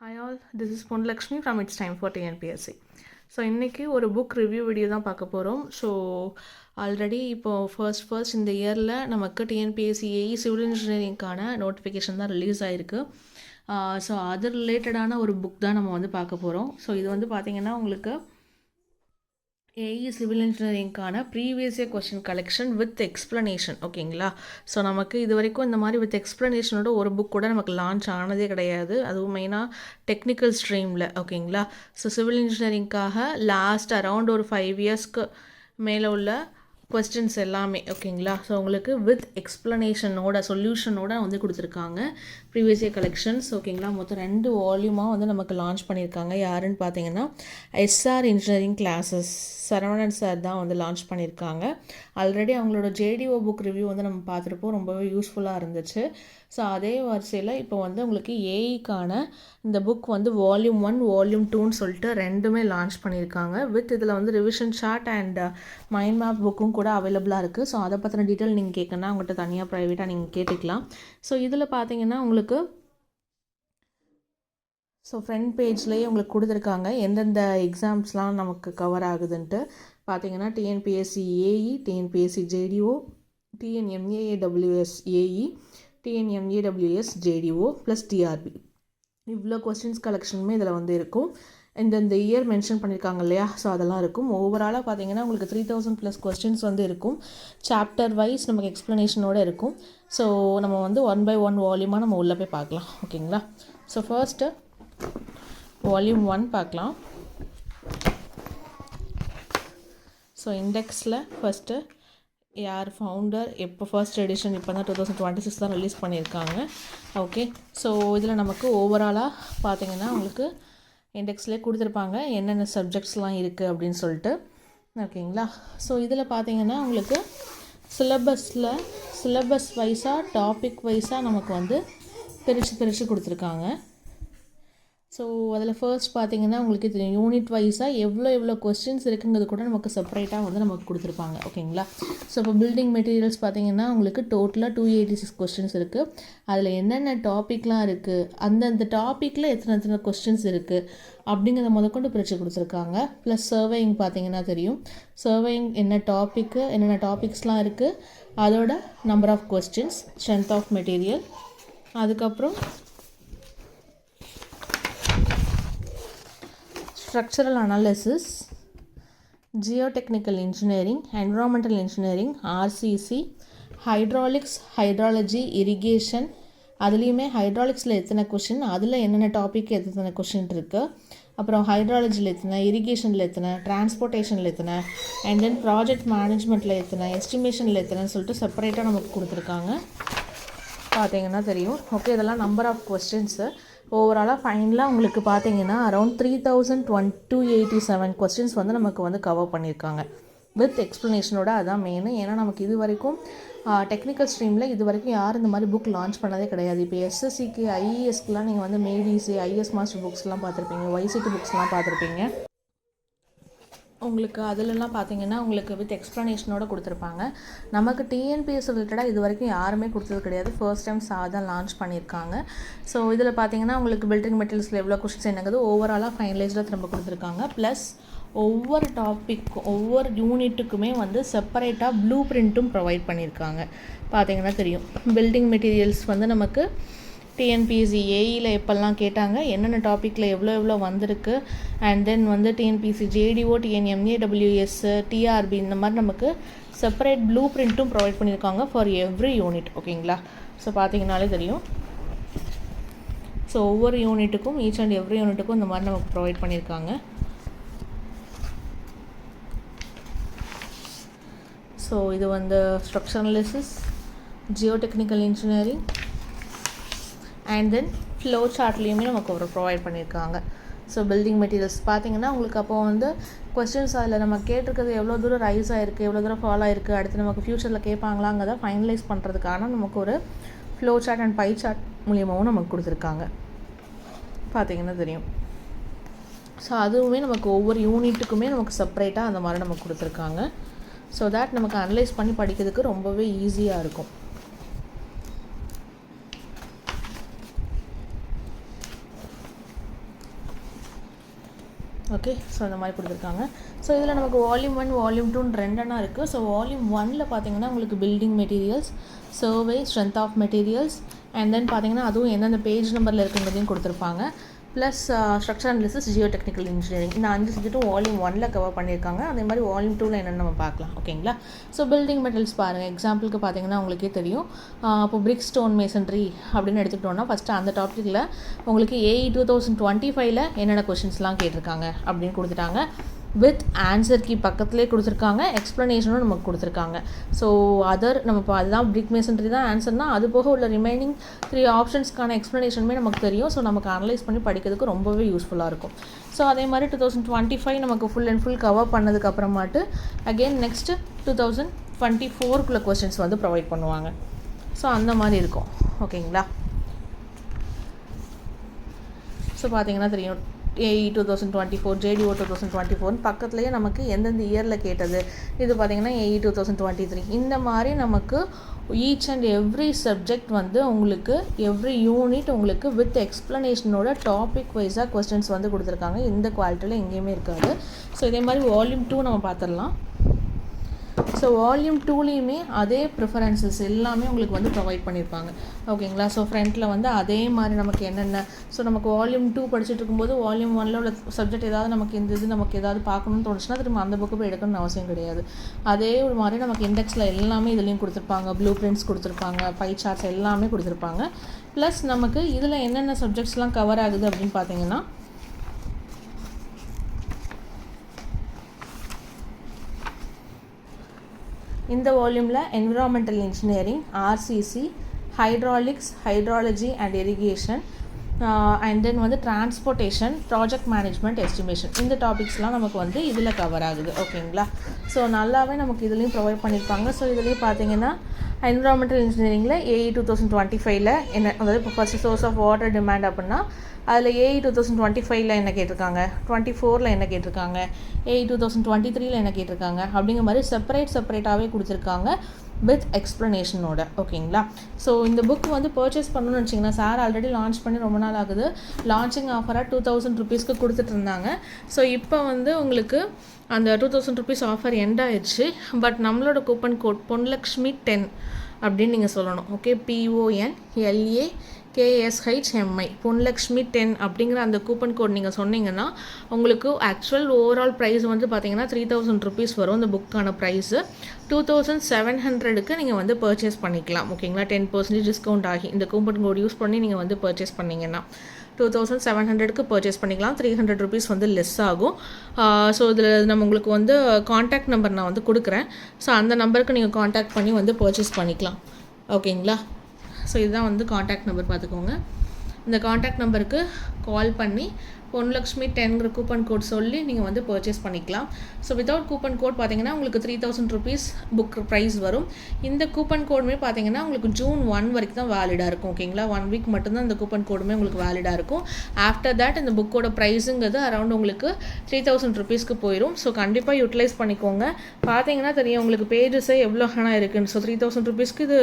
Hi all, this is Pon Lakshmi from It's Time for TNPSC. So இன்றைக்கி ஒரு book review video தான் பார்க்க போகிறோம். ஸோ ஆல்ரெடி இப்போது ஃபர்ஸ்ட் இந்த இயரில் நமக்கு டிஎன்பிஎஸ்சி ஏஇ சிவில் இன்ஜினியரிங்கான நோட்டிஃபிகேஷன் தான் ரிலீஸ் ஆகிருக்கு. ஸோ அது ரிலேட்டடான ஒரு புக் தான் நம்ம வந்து பார்க்க போகிறோம். ஸோ இது வந்து பார்த்திங்கன்னா உங்களுக்கு ஏஇ சிவில் இன்ஜினியரிங்கான previous year question collection with explanation. ஓகேங்களா? ஸோ நமக்கு இது வரைக்கும் இந்த மாதிரி வித் எக்ஸ்ப்ளனேஷனோட ஒரு புக் கூட நமக்கு லான்ச் ஆனதே கிடையாது, அதுவும் மெயினாக டெக்னிக்கல் ஸ்ட்ரீமில். ஓகேங்களா? ஸோ சிவில் இன்ஜினியரிங்காக லாஸ்ட் அரவுண்ட் ஒரு 5 இயர்ஸ்க்கு மேலே உள்ள கொஸ்டின்ஸ் எல்லாமே. ஓகேங்களா? ஸோ உங்களுக்கு வித் எக்ஸ்ப்ளனேஷனோட சொல்யூஷனோட வந்து கொடுத்துருக்காங்க ப்ரீவியஸ் இயர் கலெக்ஷன்ஸ். ஓகேங்களா? மொத்தம் 2 வால்யூமாக வந்து நமக்கு லான்ச் பண்ணியிருக்காங்க. யாருன்னு பார்த்தீங்கன்னா SR engineering classes Saravanan sir தான் வந்து லான்ச் பண்ணியிருக்காங்க. ஆல்ரெடி அவங்களோட ஜேடிஓ புக் ரிவ்யூ வந்து நம்ம பார்த்துருப்போம், ரொம்பவே யூஸ்ஃபுல்லாக இருந்துச்சு. ஸோ அதே வரிசையில் இப்போ வந்து உங்களுக்கு ஏஇக்கான இந்த புக் வந்து வால்யூம் 1 வால்யூம் 2ன்னு சொல்லிட்டு 2மே லான்ச் பண்ணியிருக்காங்க. வித் இதில் வந்து revision chart and mind map புக்கும் கூட அவைலபிளாக இருக்குது. ஸோ அதை பற்றின டீட்டெயில் நீங்கள் கேட்கணுன்னா அவங்கள்ட்ட தனியாக ப்ரைவேட்டாக நீங்கள் கேட்டுக்கலாம். ஸோ இதில் பார்த்தீங்கன்னா உங்களுக்கு ஃப்ரண்ட் பேஜ்லேயே உங்களுக்கு கொடுத்துருக்காங்க எந்தெந்த எக்ஸாம்ஸ்லாம் நமக்கு கவர் ஆகுதுன்ட்டு. பார்த்தீங்கன்னா TNPSC AE, TNPSC JDO, TNMAWS AE, TNMAWS JDO plus TRB. இவ்வளோ கொஸ்டின்ஸ் கலெக்ஷனுமே இதில் வந்து இருக்கும். இந்த இயர் மென்ஷன் பண்ணியிருக்காங்க இல்லையா? ஸோ அதெல்லாம் இருக்கும். ஓவராலாக பார்த்தீங்கன்னா உங்களுக்கு 3000+ கொஸ்டின்ஸ் வந்து இருக்கும். சாப்டர் வைஸ் நமக்கு எக்ஸ்ப்ளனேஷனோடு இருக்கும். ஸோ நம்ம வந்து 1 by 1 வால்யூமாக நம்ம உள்ளே போய் பார்க்கலாம். ஓகேங்களா? ஸோ ஃபர்ஸ்ட்டு வால்யூம் 1 பார்க்கலாம். ஸோ இண்டெக்ஸில் ஃபஸ்ட்டு யார் ஃபவுண்டர், எப்போ ஃபர்ஸ்ட் எடிஷன், இப்போ தான் 2026 தான் ரிலீஸ் பண்ணியிருக்காங்க. ஓகே. ஸோ இதில் நமக்கு ஓவராலாக பார்த்தீங்கன்னா உங்களுக்கு இண்டெக்ஸ்லேயே கொடுத்துருப்பாங்க என்னென்ன சப்ஜெக்ட்ஸ்லாம் இருக்குது அப்படின்னு சொல்லிட்டு. ஓகேங்களா? ஸோ இதில் பார்த்தீங்கன்னா உங்களுக்கு சிலபஸ் வைஸாக டாபிக் வைஸாக நமக்கு வந்து பிரித்து கொடுத்துருக்காங்க. ஸோ அதில் ஃபர்ஸ்ட் பார்த்தீங்கன்னா உங்களுக்கு இது யூனிட் வைஸாக எவ்வளோ கொஸ்டின்ஸ் இருக்குங்கிறது கூட நமக்கு செப்பரேட்டாக வந்து நமக்கு கொடுத்துருப்பாங்க. ஓகேங்களா? ஸோ இப்போ பில்டிங் மெட்டீரியல்ஸ் பார்த்தீங்கன்னா உங்களுக்கு டோட்டலாக 286 கொஸ்டின்ஸ் இருக்குது. அதில் என்னென்ன டாப்பிக்லாம் இருக்குது, அந்தந்த டாப்பிக்கில் எத்தனை கொஸ்டின்ஸ் இருக்குது அப்படிங்கிறத முதற்கொண்டு பிரித்து கொடுத்துருக்காங்க. ப்ளஸ் சர்வேயிங் பார்த்தீங்கன்னா தெரியும், சர்வேயிங் என்னென்ன டாபிக்ஸ்லாம் இருக்குது, அதோட number of questions, strength of material, அதுக்கப்புறம் structural analysis, geotechnical engineering, environmental engineering, RCC, hydraulics, hydrology, irrigation. அதுலேயுமே ஹைட்ராலிக்ஸில் எத்தனை கொஷின், அதில் என்னென்ன டாபிக் எத்தனை கொஷின் இருக்குது, அப்புறம் ஹைட்ராலஜியில் எத்தனை, இரிகேஷனில் எத்தனை, டிரான்ஸ்போர்ட்டேஷனில் எத்தனை, அண்ட் தென் ப்ராஜெக்ட் மேனேஜ்மெண்ட்டில் எத்தனை, எஸ்டிமேஷனில் எத்தனைன்னு சொல்லிட்டு செப்பரேட்டாக நமக்கு கொடுத்துருக்காங்க. பார்த்தீங்கன்னா தெரியும். ஓகே. இதெல்லாம் நம்பர் ஆஃப் கொஸ்டின்ஸு. ஓவராலாக ஃபைனலாக உங்களுக்கு பார்த்தீங்கன்னா அரௌண்ட் 3287 கொஸ்டின்ஸ் வந்து நமக்கு வந்து கவர் பண்ணியிருக்காங்க வித் எக்ஸ்ப்ளனேஷனோட. அதுதான் மெயின். ஏன்னா நமக்கு இது வரைக்கும் டெக்னிக்கல் ஸ்ட்ரீமில் இது வரைக்கும் யாரும் இந்த மாதிரி புக் லான்ச் பண்ணதே கிடையாது. இப்போ எஸ்எஸ்சிக்கு ஐஇஎஸ்க்குலாம் நீங்கள் வந்து மெய்டிசி, ஐஎஸ் மாஸ்டர் புக்ஸ்லாம் பார்த்துருப்பீங்க, வைசிடி புக்ஸ்லாம் பார்த்துருப்பீங்க. உங்களுக்கு அதிலெல்லாம் பார்த்தீங்கன்னா உங்களுக்கு வித் எக்ஸ்ப்ளனேஷனோட கொடுத்துருப்பாங்க. நமக்கு டிஎன்பிஎஸ் ரிலேட்டடாக இது வரைக்கும் யாருமே கொடுத்தது கிடையாது. ஃபர்ஸ்ட் டைம் தான் லான்ச் பண்ணியிருக்காங்க. ஸோ இதில் பார்த்தீங்கன்னா உங்களுக்கு பில்டிங் மெட்டீரியல்ஸில் எவ்வளோ கொஸ்டின்ஸ் என்னங்கிறது ஓவராலாக ஃபைனலைஸ்டாக திரும்ப கொடுத்துருக்காங்க. ப்ளஸ் ஒவ்வொரு ஒவ்வொரு யூனிட்டுக்குமே வந்து செப்பரேட்டாக ப்ளூ பிரிண்ட்டும் ப்ரொவைட் பண்ணியிருக்காங்க. பார்த்தீங்கன்னா தெரியும். பில்டிங் மெட்டீரியல்ஸ் வந்து நமக்கு டிஎன்பிஎஸ்சி ஏஇயில் எப்போல்லாம் கேட்டாங்க, என்னென்ன டாப்பிக்கில் எவ்வளோ வந்திருக்கு, அண்ட் தென் வந்து டிஎன்பிஎஸ்சி ஜேடிஓ, டிஎன்எம்ஏடபிள்யூஎஸ், டிஆர்பி, இந்த மாதிரி நமக்கு செப்பரேட் ப்ளூ பிரிண்ட்டும் ப்ரொவைட் பண்ணியிருக்காங்க ஃபார் எவ்ரி யூனிட். ஓகேங்களா? ஸோ பார்த்தீங்கனாலே தெரியும். ஸோ ஒவ்வொரு யூனிட்டுக்கும், ஈச் அண்ட் எவ்ரி யூனிட்டுக்கும் இந்த மாதிரி நமக்கு ப்ரொவைட் பண்ணியிருக்காங்க. ஸோ இது வந்து structural analysis, geotechnical engineering, and then flow சார்ட்லேயுமே நமக்கு ஒரு ப்ரொவைட் பண்ணியிருக்காங்க. ஸோ பில்டிங் மெட்டீரியல்ஸ் பார்த்தீங்கன்னா உங்களுக்கு அப்போ வந்து கொஸ்டின்ஸ் அதில் நம்ம கேட்டிருக்கிறது எவ்வளோ தூரம் ரைஸ் ஆகிருக்கு, எவ்வளோ தூரம் ஃபாலோ ஆகிருக்கு, அடுத்து நமக்கு ஃப்யூச்சரில் கேட்பாங்களாங்கிறத ஃபைனலைஸ் பண்ணுறதுக்கான நமக்கு ஒரு flow chart and pie chart மூலியமாகவும் நமக்கு கொடுத்துருக்காங்க. பார்த்தீங்கன்னா தெரியும். ஸோ அதுவுமே நமக்கு ஒவ்வொரு யூனிட்டுக்குமே நமக்கு செப்பரேட்டாக அந்த மாதிரி நமக்கு கொடுத்துருக்காங்க. ஸோ தேட் நமக்கு அனலைஸ் பண்ணி படிக்கிறதுக்கு ரொம்பவே ஈஸியாக இருக்கும். ஓகே, ஸோ அந்த மாதிரி கொடுத்துருக்காங்க. ஸோ இதில் நமக்கு வால்யூம் 1 வால்யூம் 2 ரெண்டனா இருக்குது. ஸோ வால்யூம் 1ல் பார்த்தீங்கன்னா உங்களுக்கு building materials, survey, strength of materials, and then பார்த்தீங்கன்னா அதுவும் எந்தெந்த பேஜ் நம்பரில் இருக்குங்கிறதையும் கொடுத்துருப்பாங்க. Plus structure analysis, geotechnical engineering, இந்த 5 சப்ஜெக்ட்டும் வால்யூம் 1ல் கவர் பண்ணியிருக்காங்க. அதே மாதிரி வால்யூம் 2ல் என்னென்னு நம்ம பார்க்கலாம். ஓகேங்களா? ஸோ பில்டிங் மெட்டீரியல்ஸ் பாருங்கள். எக்ஸாம்பிளுக்கு பார்த்தீங்கன்னா உங்களுக்கே தெரியும். இப்போ பிரிக் ஸ்டோன் மேசன்ட்ரி அப்படின்னு எடுத்துக்கிட்டோன்னா ஃபஸ்ட்டு அந்த டாப்பிக்கில் உங்களுக்கு ஏஇ 2025ல் என்னென்ன கொஷின்ஸ்லாம் கேட்டிருக்காங்க அப்படின்னு கொடுத்துட்டாங்க. வித் ஆன்சர் கீ பக்கத்துலேயே கொடுத்துருக்காங்க, எக்ஸ்ப்ளனேஷனும் நமக்கு கொடுத்துருக்காங்க. ஸோ நம்ம இப்போ அதுதான் பிரிக் மேசன்ட்ரி தான் ஆன்சர்னால் அது போக உள்ள ரிமைனிங் 3 ஆப்ஷன்ஸ்க்கான எக்ஸ்ப்ளனேஷனுமே நமக்கு தெரியும். ஸோ நமக்கு அனலைஸ் பண்ணி படிக்கிறதுக்கு ரொம்பவே யூஸ்ஃபுல்லாக இருக்கும். ஸோ அதே மாதிரி 2025 நமக்கு ஃபுல் அண்ட் ஃபுல் கவர் பண்ணதுக்கு அப்புறமாட்டு அகெயின் நெக்ஸ்ட்டு 2024க்குள்ள கொஸ்டின்ஸ் வந்து ப்ரொவைட் பண்ணுவாங்க. ஸோ அந்த மாதிரி இருக்கும். ஓகேங்களா? ஸோ பார்த்தீங்கன்னா தெரியும் ஏஇ 2024, ஜேடிஓ 2024 பக்கத்துலேயே நமக்கு எந்தெந்த இயரில் கேட்டது. இது பார்த்திங்கன்னா ஏஇ 2023. இந்த மாதிரி நமக்கு ஈச் அண்ட் எவ்ரி சப்ஜெக்ட் வந்து உங்களுக்கு எவ்ரி யூனிட் உங்களுக்கு வித் எக்ஸ்ப்ளனேஷனோட டாபிக் வைஸாக கொஸ்டின்ஸ் வந்து கொடுத்துருக்காங்க. இந்த குவாலிட்டியில் எங்கேயுமே இருக்காது. ஸோ இதே மாதிரி வால்யூம் 2 நம்ம பார்த்துடலாம். ஸோ வால்யூம் 2லேயுமே அதே ப்ரிஃபரன்சஸ் எல்லாமே உங்களுக்கு வந்து ப்ரொவைட் பண்ணியிருப்பாங்க. ஓகேங்களா? ஸோ ஃப்ரண்ட்டில் வந்து அதே மாதிரி நமக்கு என்னென்ன, ஸோ நமக்கு வால்யூம் 2 படிச்சுட்டு இருக்கும்போது வால்யூம் 1ல் உள்ள சப்ஜெக்ட் ஏதாவது நமக்கு இந்த இது நமக்கு ஏதாவது பார்க்கணும்னு தோணுச்சுன்னா திரும்ப அந்த புக்கு போய் எடுக்கணும்னு அவசியம் கிடையாது. அதே ஒரு மாதிரி நமக்கு இண்டெக்ஸில் எல்லாமே இதுலேயும் கொடுத்துருப்பாங்க, ப்ளூ பிரிண்ட்ஸ் கொடுத்துருப்பாங்க, பை சார்ட்ஸ் எல்லாமே கொடுத்துருப்பாங்க. ப்ளஸ் நமக்கு இதில் என்னென்ன சப்ஜெக்ட்ஸ்லாம் கவர் ஆகுது அப்படின்னு பார்த்தீங்கன்னா இந்த வால்யூமில் environmental engineering, RCC, hydraulics, hydrology and irrigation, and then வந்து டிரான்ஸ்போர்ட்டேஷன், ப்ராஜெக்ட் மேனேஜ்மெண்ட், எஸ்டிமேஷன், இந்த டாபிக்ஸ்லாம் நமக்கு வந்து இதில் கவர் ஆகுது. ஓகேங்களா? ஸோ நல்லாவே நமக்கு இதுலேயும் ப்ரொவைட் பண்ணியிருப்பாங்க. ஸோ இதுலேயும் பார்த்தீங்கன்னா என்விரான்மெண்டல் இன்ஜினியரிங்கில் ஏஇ 2025ல் என்ன, அதாவது இப்போ first source of water demand அப்படின்னா அதில் ஏஇ 2025ல் என்ன கேட்டிருக்காங்க, 24ல் என்ன கேட்டிருக்காங்க, ஏஇ 2023ல் என்ன கேட்டிருக்காங்க அப்படிங்கிற மாதிரி செப்பரேட்டாகவே கொடுத்துருக்காங்க வித் எக்ஸ்ப்ளனேஷனோட. ஓகேங்களா? ஸோ இந்த புக் வந்து பர்ச்சேஸ் பண்ணணும்னு வச்சிங்கன்னா சார் ஆல்ரெடி லான்ச் பண்ணி ரொம்ப நாள் ஆகுது. லான்ச்சிங் ஆஃபராக 2000 ருபீஸ்க்கு கொடுத்துட்டு இருந்தாங்க. ஸோ இப்போ வந்து உங்களுக்கு அந்த 2000 ருபீஸ் ஆஃபர் எண்ட் ஆயிடுச்சு. பட் நம்மளோட கூப்பன் கோட் பொன்லக்ஷ்மி 10 அப்படின்னு நீங்கள் சொல்லணும். ஓகே, PONLAKSHMI பொன்லக்ஷ்மி 10 அப்படிங்கிற அந்த கூப்பன் கோட் நீங்கள் சொன்னீங்கன்னா உங்களுக்கு ஆக்சுவல் ஓவரால் ப்ரைஸ் வந்து பார்த்தீங்கன்னா 3000 ருபீஸ் வரும். இந்த புக்கான ப்ரைஸு 2700க்கு நீங்கள் வந்து பர்ச்சேஸ் பண்ணிக்கலாம். ஓகேங்களா? 10% டிஸ்கவுண்ட் ஆகி இந்த கூப்பன் கோட் யூஸ் பண்ணி நீங்கள் வந்து பர்ச்சேஸ் பண்ணிங்கன்னா 2700க்கு பர்ச்சேஸ் பண்ணிக்கலாம். 300 ருபீஸ் வந்து லெஸ் ஆகும். ஸோ இதில் நம்ம உங்களுக்கு வந்து காண்டாக்ட் நம்பர் நான் வந்து கொடுக்குறேன். ஸோ அந்த நம்பருக்கு நீங்கள் காண்டாக்ட் பண்ணி வந்து பர்ச்சேஸ் பண்ணிக்கலாம். ஓகேங்களா? ஸோ இதுதான் வந்து காண்டாக்ட் நம்பர், பார்த்துக்கோங்க. இந்த காண்டாக்ட் நம்பருக்கு கால் பண்ணி பொன்லக்ஷ்மி 10ங்கிற கூப்பன் கோட் சொல்லி நீங்கள் வந்து பர்ச்சேஸ் பண்ணிக்கலாம். ஸோ வித்தவுட் கூப்பன் கோட் பார்த்தீங்கன்னா உங்களுக்கு 3000 ருபீஸ் புக் ப்ரைஸ் வரும். இந்த கூப்பன் கோடுமே பார்த்தீங்கன்னா உங்களுக்கு ஜூன் 1 வரைக்கும் தான் வேலிடாக இருக்கும். ஓகேங்களா? 1 வீக் மட்டும்தான் இந்த கூப்பன் கோடுமே உங்களுக்கு வேலிடாக இருக்கும். ஆஃப்டர் தேட் இந்த புக்கோட ப்ரைஸுங்கிறது அரௌண்ட் உங்களுக்கு 3000 ருபீஸ்க்கு போயிடும். ஸோ கண்டிப்பாக யூட்டிலைஸ் பண்ணிக்கோங்க. பார்த்தீங்கன்னா தெரியும் உங்களுக்கு பேஜஸே எவ்வளோ ஹானாக இருக்குன்னு. ஸோ 3000 ருபீஸ்க்கு இது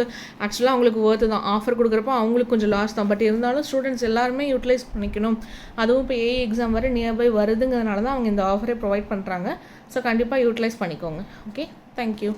ஆக்சுவலாக உங்களுக்கு ஒர்த்து தான். ஆஃபர் கொடுக்குறப்போ அவங்களுக்கு கொஞ்சம் லாஸ் தான். பட் இருந்தாலும் ஸ்டூடெண்ட்ஸ் எல்லாருமே யூட்டிலைஸ் பண்ணிக்கணும். அதுவும் இப்போ எக்ஸாம் வர நியர்பை வருதுங்கிறதுனால தான் அவங்க இந்த ஆஃபரை ப்ரொவைட் பண்ணுறாங்க. ஸோ கண்டிப்பாக யூட்டிலைஸ் பண்ணிக்கோங்க. Okay, thank you.